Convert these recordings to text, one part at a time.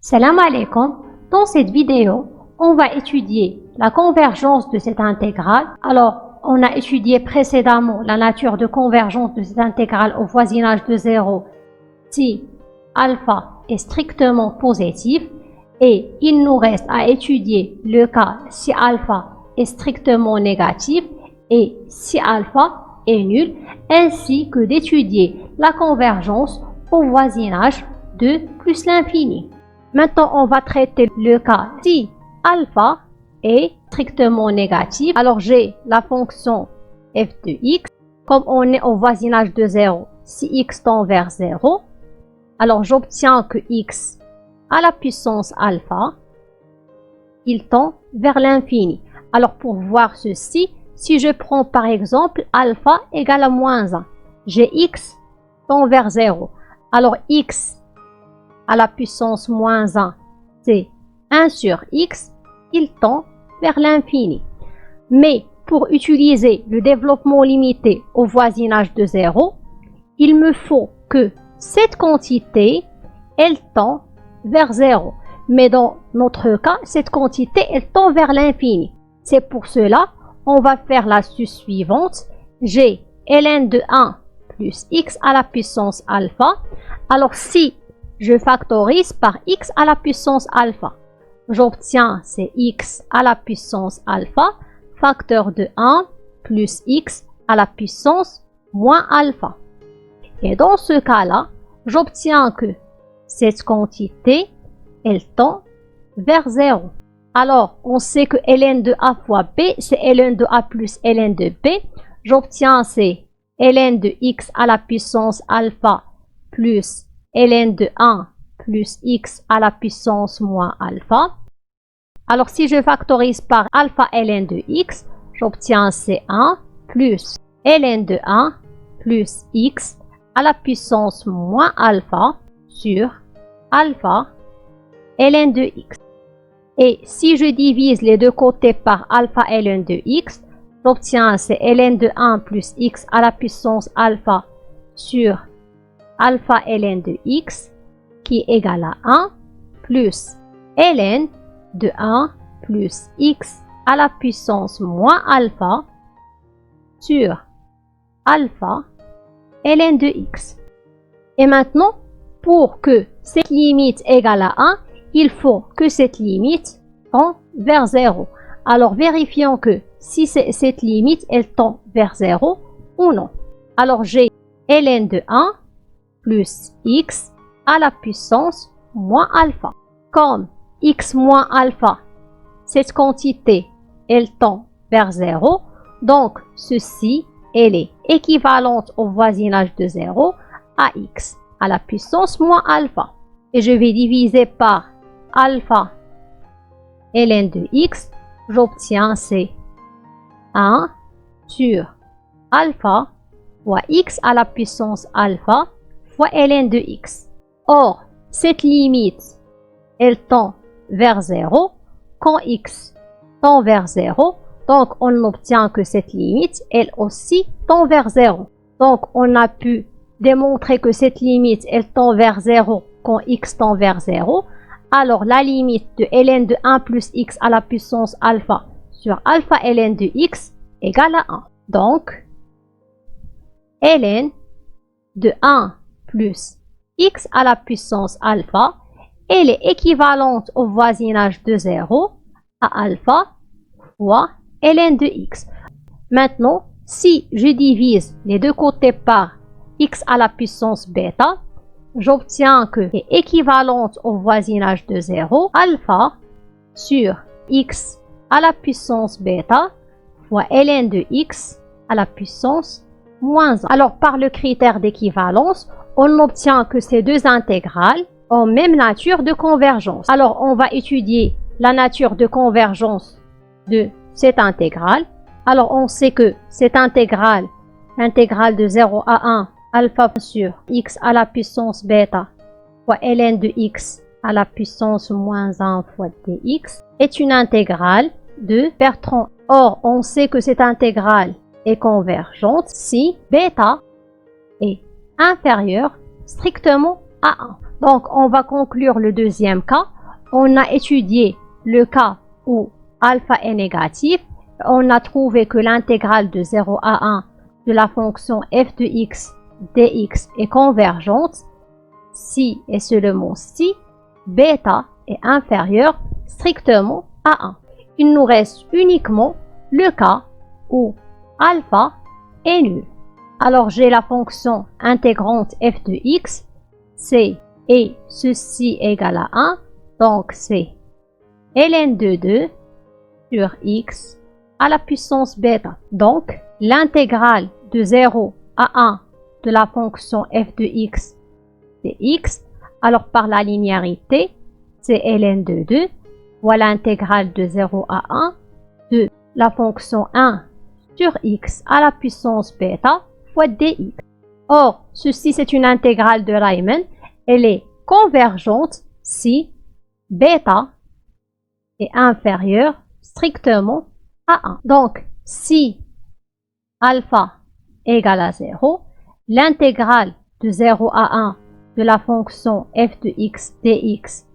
Salam alaikum. Dans cette vidéo, on va étudier la convergence de cette intégrale. Alors, on a étudié précédemment la nature de convergence de cette intégrale au voisinage de 0 si alpha est strictement positif, et il nous reste à étudier le cas si alpha est strictement négatif et si alpha est nul, ainsi que d'étudier la convergence au voisinage de plus l'infini. Maintenant, on va traiter le cas si alpha est strictement négatif. Alors, j'ai la fonction f de x. Comme on est au voisinage de 0, si x tend vers 0, alors j'obtiens que x à la puissance alpha, il tend vers l'infini. Alors, pour voir ceci, si je prends par exemple alpha égale à moins 1, j'ai x tend vers 0. Alors, x à la puissance moins 1, c'est 1 sur x, il tend vers l'infini. Mais pour utiliser le développement limité au voisinage de 0, il me faut que cette quantité, elle tend vers 0. Mais dans notre cas, cette quantité, elle tend vers l'infini. C'est pour cela, on va faire l'astuce suivante. J'ai ln de 1 plus x à la puissance alpha. Alors, si je factorise par x à la puissance alpha, j'obtiens c'est x à la puissance alpha, facteur de 1 plus x à la puissance moins alpha. Et dans ce cas-là, j'obtiens que cette quantité, elle tend vers 0. Alors, on sait que ln de a fois b, c'est ln de a plus ln de b. J'obtiens c'est ln de x à la puissance alpha plus ln de 1 plus x à la puissance moins alpha. Alors, si je factorise par alpha ln de x, j'obtiens c1 plus ln de 1 plus x à la puissance moins alpha sur alpha ln de x. Et si je divise les deux côtés par alpha ln de x, j'obtiens c'est ln de 1 plus x à la puissance alpha sur alpha ln de x qui est égal à 1 plus ln de 1 plus x à la puissance moins alpha sur alpha ln de x. Et maintenant, pour que cette limite égale à 1, il faut que cette limite tend vers 0. Alors, vérifions que si cette limite, elle tend vers 0 ou non. Alors, j'ai ln de 1 plus x à la puissance moins alpha. Comme x moins alpha, cette quantité, elle tend vers 0. Donc, ceci, elle est équivalente au voisinage de 0 à x à la puissance moins alpha. Et je vais diviser par alpha ln de x. J'obtiens c'est 1 sur alpha fois x à la puissance alpha fois ln de x. Or, cette limite, elle tend vers 0 quand x tend vers 0. Donc, on obtient que cette limite, elle aussi, tend vers 0. Donc, on a pu démontrer que cette limite, elle tend vers 0 quand x tend vers 0. Alors, la limite de ln de 1 plus x à la puissance alpha sur alpha ln de x égale à 1. Donc, ln de 1 plus x à la puissance alpha, elle est équivalente au voisinage de 0 à alpha fois ln de x. Maintenant, si je divise les deux côtés par x à la puissance bêta, j'obtiens que est équivalente au voisinage de 0 alpha sur x à la puissance bêta fois ln de x à la puissance moins 1. Alors, par le critère d'équivalence, on obtient que ces deux intégrales ont même nature de convergence. Alors, on va étudier la nature de convergence de cette intégrale. Alors, on sait que cette intégrale de 0 à 1, alpha sur x à la puissance bêta fois ln de x à la puissance moins 1 fois dx, est une intégrale de Bertrand. Or, on sait que cette intégrale est convergente si bêta est inférieur strictement à 1. Donc, on va conclure le deuxième cas. On a étudié le cas où alpha est négatif. On a trouvé que l'intégrale de 0 à 1 de la fonction f de x dx est convergente si et seulement si bêta est inférieur strictement à 1. Il nous reste uniquement le cas où alpha est nul. Alors j'ai la fonction intégrante f de x, c'est et ceci égale à 1, donc c'est ln de 2 sur x à la puissance bêta. Donc l'intégrale de 0 à 1 de la fonction f de x dx, alors par la linéarité, c'est ln de 2 fois l'intégrale de 0 à 1 de la fonction 1 sur x à la puissance bêta fois dx. Or, ceci c'est une intégrale de Riemann. Elle est convergente si bêta est inférieur strictement à 1. Donc, si alpha égale à 0, l'intégrale de 0 à 1 de la fonction f de x dx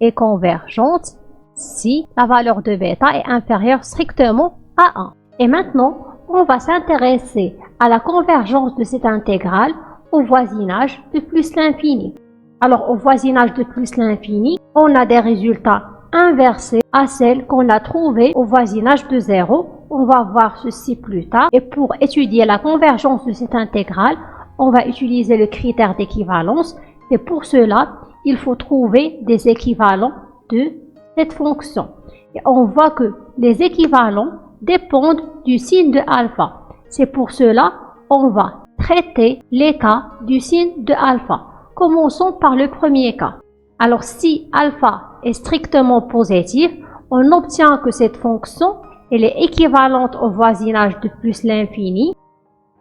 est convergente si la valeur de bêta est inférieure strictement à 1. Et maintenant, on va s'intéresser à la convergence de cette intégrale au voisinage de plus l'infini. Alors, au voisinage de plus l'infini, on a des résultats inversés à celles qu'on a trouvées au voisinage de 0. On va voir ceci plus tard. Et pour étudier la convergence de cette intégrale, on va utiliser le critère d'équivalence. Et pour cela, il faut trouver des équivalents de cette fonction. Et on voit que les équivalents dépendent du signe de alpha. C'est pour cela on va traiter les cas du signe de alpha. Commençons par le premier cas. Alors si alpha est strictement positif, on obtient que cette fonction elle est équivalente au voisinage de plus l'infini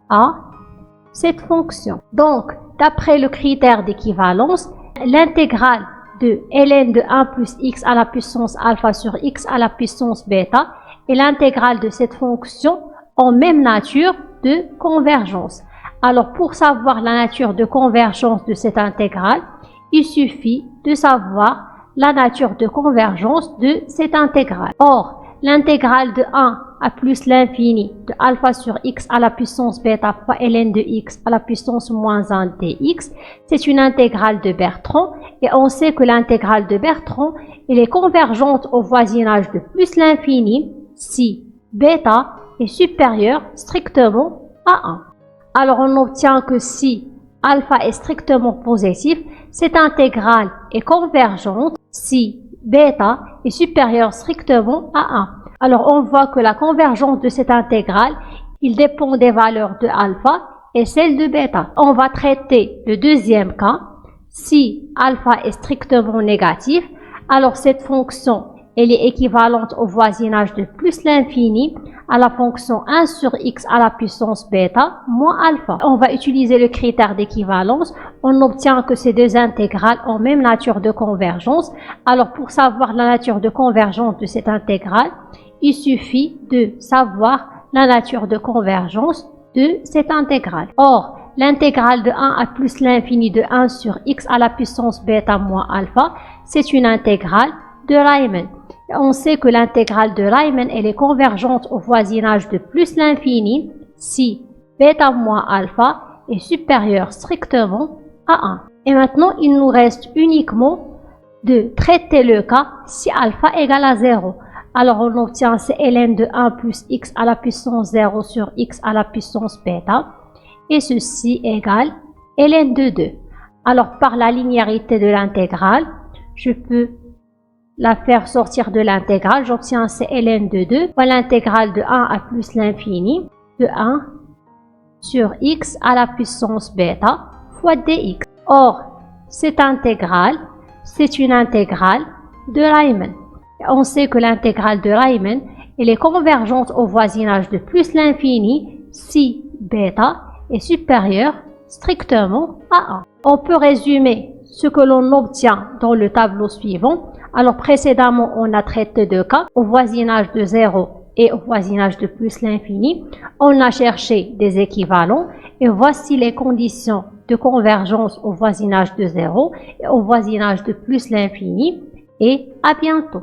à cette fonction. Donc, d'après le critère d'équivalence, l'intégrale de ln de 1 plus x à la puissance alpha sur x à la puissance bêta et l'intégrale de cette fonction ont même nature de convergence. Alors, pour savoir la nature de convergence de cette intégrale, il suffit de savoir la nature de convergence de cette intégrale. Or, l'intégrale de 1 à plus l'infini de alpha sur x à la puissance bêta fois ln de x à la puissance moins 1 dx, c'est une intégrale de Bertrand et on sait que l'intégrale de Bertrand elle est convergente au voisinage de plus l'infini si bêta est supérieur strictement à 1. Alors on obtient que si alpha est strictement positif, cette intégrale est convergente si bêta est supérieur strictement à 1. Alors on voit que la convergence de cette intégrale, il dépend des valeurs de alpha et celle de bêta. On va traiter le deuxième cas. Si alpha est strictement négatif, alors cette fonction elle est équivalente au voisinage de plus l'infini à la fonction 1 sur x à la puissance bêta moins alpha. On va utiliser le critère d'équivalence. On obtient que ces deux intégrales ont même nature de convergence. Alors pour savoir la nature de convergence de cette intégrale, il suffit de savoir la nature de convergence de cette intégrale. Or, l'intégrale de 1 à plus l'infini de 1 sur x à la puissance bêta moins alpha, c'est une intégrale de Riemann. On sait que l'intégrale de Riemann elle est convergente au voisinage de plus l'infini si bêta moins alpha est supérieur strictement à 1. Et maintenant, il nous reste uniquement de traiter le cas si alpha égale à 0. Alors on obtient c'est ln de 1 plus x à la puissance 0 sur x à la puissance bêta. Et ceci égale ln de 2. Alors par la linéarité de l'intégrale, je peux la faire sortir de l'intégrale. J'obtiens c'est ln de 2 fois l'intégrale de 1 à plus l'infini de 1 sur x à la puissance bêta fois dx. Or, cette intégrale, c'est une intégrale de Riemann. On sait que l'intégrale de Riemann, elle est convergente au voisinage de plus l'infini si bêta est supérieur strictement à 1. On peut résumer ce que l'on obtient dans le tableau suivant. Alors précédemment, on a traité deux cas, au voisinage de 0 et au voisinage de plus l'infini. On a cherché des équivalents et voici les conditions de convergence au voisinage de 0 et au voisinage de plus l'infini. Et à bientôt.